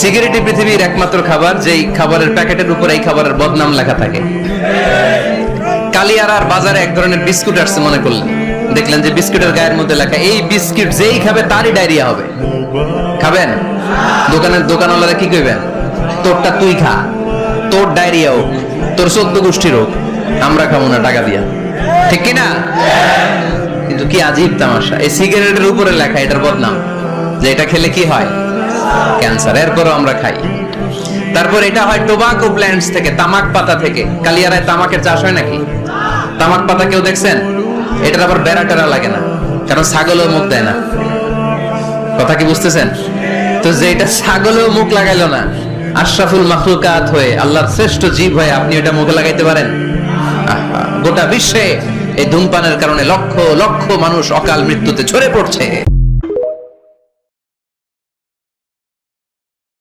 সিগারেটই পৃথিবীর একমাত্র খাবার যেই খাবারের প্যাকেটের উপর এই খাবারের বদনাম লেখা থাকে। কালিয়ারার বাজারে এক ধরনের বিস্কুট আসছে মনে করলেন, দেখলেন যে বিস্কুটের গায়ের মধ্যে লেখা এই বিস্কুট যেই খাবে তারই ডায়রিয়া হবে। খাবেন? দোকানওয়ালারা কি কইবেন? তোরটা তুই খা, তোর ডায়রিয়া হোক, তোর 14 গোষ্ঠীর হোক, আমরা খাবো না টাকা দিয়া। ঠিক কিনা? কিন্তু কি আজীব তামাশা, এই সিগারেটের উপরে লেখা এটার বদনাম যে এটা খেলে কি হয়? ক্যান্সার। এরপরও আমরা খাই। তারপর এটা হয় টোবাকো প্ল্যান্টস থেকে, তামাক পাতা থেকে। কালিয়ারায় তামাকের চাষ হয় নাকি? তামাক পাতা কেউ দেখছেন? এটার আবার বেড়া টেরা লাগে না, কারণ ছাগলও মুখ দেয় না। কথা কি বুঝতেছেন? তো যে এটা ছাগলও মুখ লাগাইলো না, আশরাফুল মাখলুকাত হয়ে, আল্লাহর শ্রেষ্ঠ জীব হয়ে আপনি এটা মুখে লাগাইতে পারেন? গোটা বিশ্বে এই ধূমপানের কারণে লক্ষ লক্ষ মানুষ অকাল মৃত্যুতে ঝরে পড়ছে।